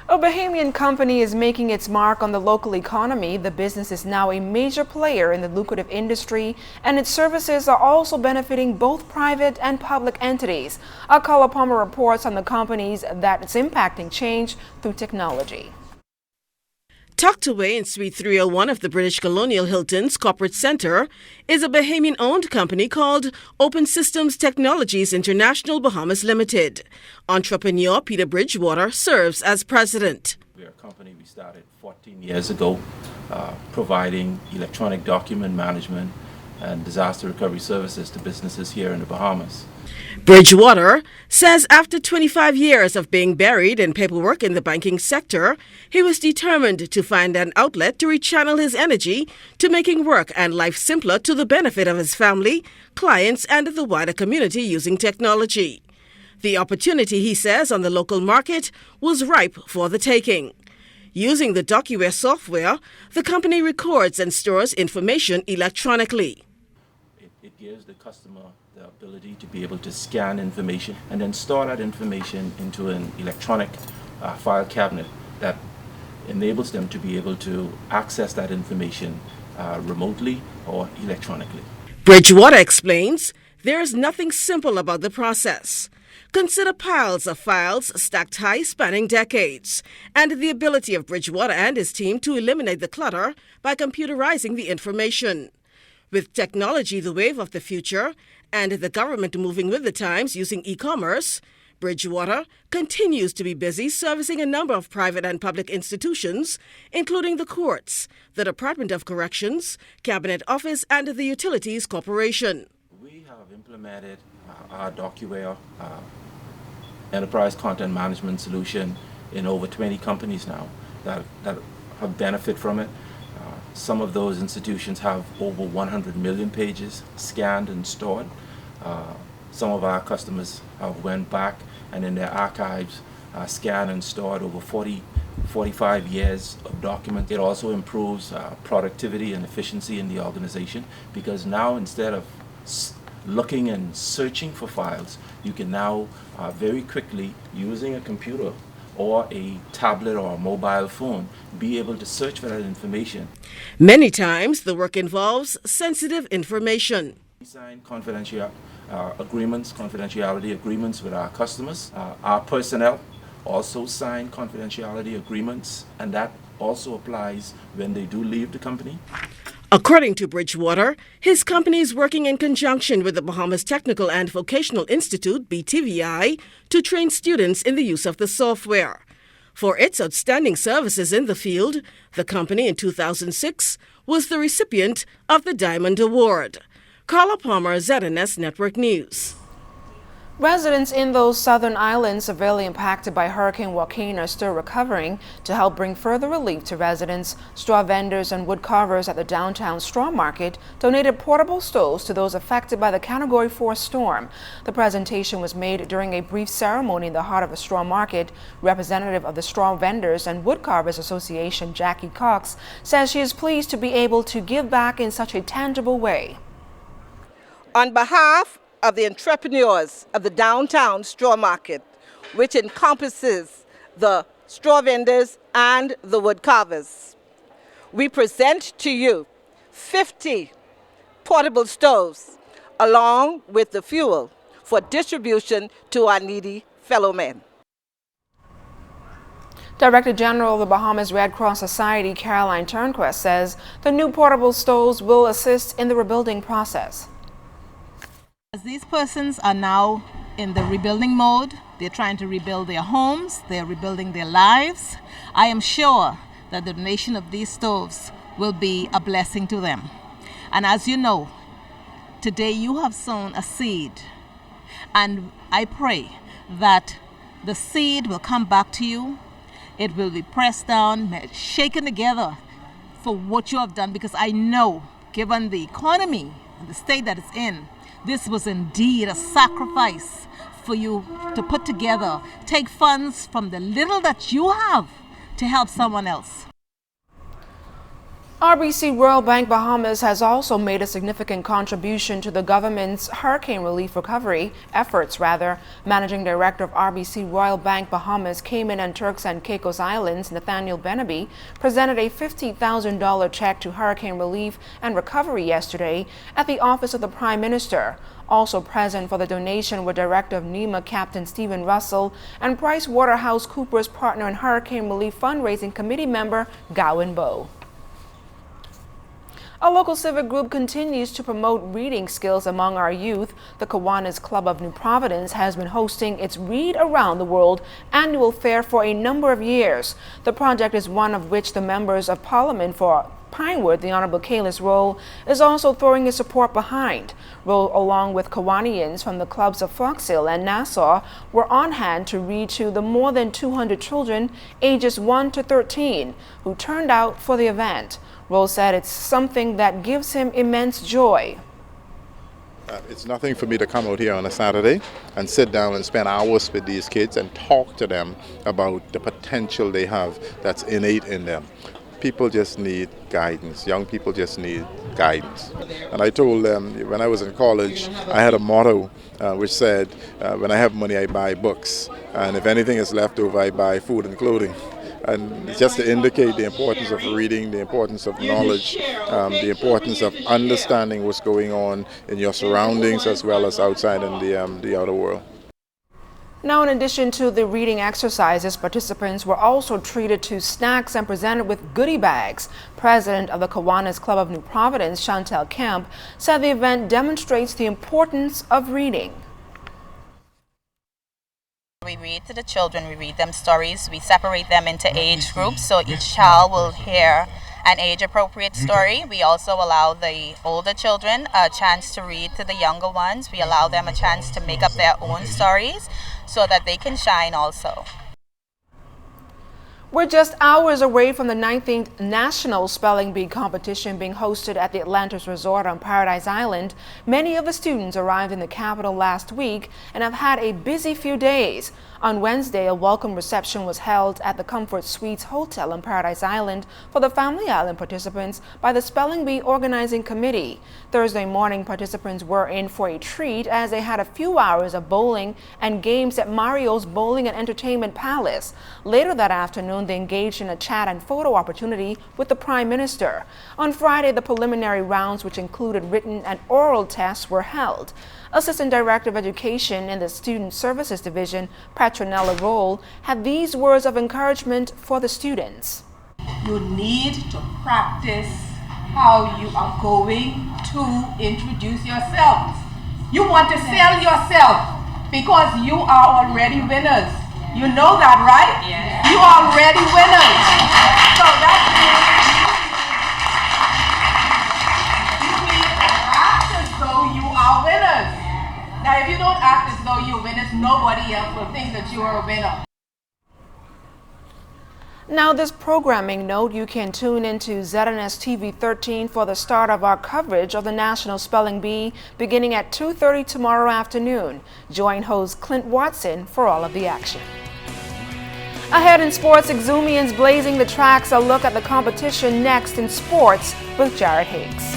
A Bahamian company is making its mark on the local economy. The business is now a major player in the lucrative industry, and its services are also benefiting both private and public entities. Akala Palmer reports on the companies that it's impacting change through technology. Tucked away in Suite 301 of the British Colonial Hilton's corporate center is a Bahamian-owned company called Open Systems Technologies International Bahamas Limited. Entrepreneur Peter Bridgewater serves as president. We're a company we started 14 years ago, providing electronic document management and disaster recovery services to businesses here in the Bahamas. Bridgewater says after 25 years of being buried in paperwork in the banking sector, he was determined to find an outlet to rechannel his energy to making work and life simpler to the benefit of his family, clients, and the wider community using technology. The opportunity, he says, on the local market was ripe for the taking. Using the DocuWare software, the company records and stores information electronically. It gives the customer the ability to be able to scan information and then store that information into an electronic file cabinet that enables them to be able to access that information remotely or electronically. Bridgewater explains there is nothing simple about the process. Consider piles of files stacked high spanning decades, and the ability of Bridgewater and his team to eliminate the clutter by computerizing the information. With technology the wave of the future and the government moving with the times using e-commerce, Bridgewater continues to be busy servicing a number of private and public institutions, including the courts, the Department of Corrections, Cabinet Office, and the Utilities Corporation. We have implemented our DocuWare enterprise content management solution in over 20 companies now that have benefit from it. Some of those institutions have over 100 million pages scanned and stored. Some of our customers have went back and in their archives scanned and stored over 45 years of documents. It also improves productivity and efficiency in the organization, because now instead of looking and searching for files, you can now very quickly, using a computer or a tablet or a mobile phone, be able to search for that information. Many times, the work involves sensitive information. We sign confidentiality agreements with our customers. Our personnel also sign confidentiality agreements, and that also applies when they do leave the company. According to Bridgewater, his company is working in conjunction with the Bahamas Technical and Vocational Institute, BTVI, to train students in the use of the software. For its outstanding services in the field, the company in 2006 was the recipient of the Diamond Award. Carla Palmer, ZNS Network News. Residents in those southern islands severely impacted by Hurricane Joaquin are still recovering. To help bring further relief to residents, straw vendors and wood carvers at the downtown straw market donated portable stoves to those affected by the Category 4 storm. The presentation was made during a brief ceremony in the heart of the straw market. Representative of the Straw Vendors and Wood Carvers Association, Jackie Cox, says she is pleased to be able to give back in such a tangible way. On behalf of the entrepreneurs of the downtown straw market, which encompasses the straw vendors and the wood carvers, we present to you 50 portable stoves along with the fuel for distribution to our needy fellow men. Director General of the Bahamas Red Cross Society, Caroline Turnquest, says the new portable stoves will assist in the rebuilding process. As these persons are now in the rebuilding mode, they're trying to rebuild their homes, they're rebuilding their lives. I am sure that the donation of these stoves will be a blessing to them. And as you know, today you have sown a seed, and I pray that the seed will come back to you. It will be pressed down, shaken together for what you have done, because I know, given the economy and the state that it's in, this was indeed a sacrifice for you to put together, take funds from the little that you have to help someone else. RBC Royal Bank Bahamas has also made a significant contribution to the government's hurricane relief recovery efforts. Managing Director of RBC Royal Bank Bahamas, Cayman and Turks and Caicos Islands, Nathaniel Benaby, presented a $50,000 check to hurricane relief and recovery yesterday at the office of the Prime Minister. Also present for the donation were Director of NEMA Captain Stephen Russell and PricewaterhouseCoopers Partner and Hurricane Relief Fundraising Committee member Gowan Bowe. A local civic group continues to promote reading skills among our youth. The Kiwanis Club of New Providence has been hosting its Read Around the World annual fair for a number of years. The project is one of which the members of Parliament for Pinewood, the Honorable Kaylis Roll, is also throwing his support behind. Roll, along with Kiwanians from the clubs of Fox Hill and Nassau, were on hand to read to the more than 200 children ages 1 to 13 who turned out for the event. Roll said it's something that gives him immense joy. It's nothing for me to come out here on a Saturday and sit down and spend hours with these kids and talk to them about the potential they have that's innate in them. People just need guidance. Young people just need guidance. And I told them when I was in college, I had a motto which said, when I have money, I buy books. And if anything is left over, I buy food and clothing. And just to indicate the importance of reading, the importance of knowledge, the importance of understanding what's going on in your surroundings as well as outside in the outer world. Now, in addition to the reading exercises, participants were also treated to snacks and presented with goodie bags. President of the Kiwanis Club of New Providence, Chantel Kemp, said the event demonstrates the importance of reading. We read to the children, we read them stories, we separate them into age groups so each child will hear an age-appropriate story. We also allow the older children a chance to read to the younger ones. We allow them a chance to make up their own stories so that they can shine also. We're just hours away from the 19th National Spelling Bee competition being hosted at the Atlantis Resort on Paradise Island. Many of the students arrived in the capital last week and have had a busy few days. On Wednesday, a welcome reception was held at the Comfort Suites Hotel on Paradise Island for the Family Island participants by the Spelling Bee Organizing Committee. Thursday morning, participants were in for a treat as they had a few hours of bowling and games at Mario's Bowling and Entertainment Palace. Later that afternoon, they engaged in a chat and photo opportunity with the Prime Minister. On Friday, the preliminary rounds, which included written and oral tests, were held. Assistant Director of Education in the Student Services Division, Petronella Roll, had these words of encouragement for the students. You need to practice how you are going to introduce yourself. You want to sell yourself because you are already winners. You know that, right? Yes. You are already winners. So that means you need to act as though you are winners. Now, if you don't act as though you're winners, nobody else will think that you are a winner. Now, this programming note, you can tune into ZNS TV 13 for the start of our coverage of the National Spelling Bee beginning at 2:30 tomorrow afternoon. Join host Clint Watson for all of the action. Ahead in sports, Exumians blazing the tracks. A look at the competition next in sports with Jared Higgs.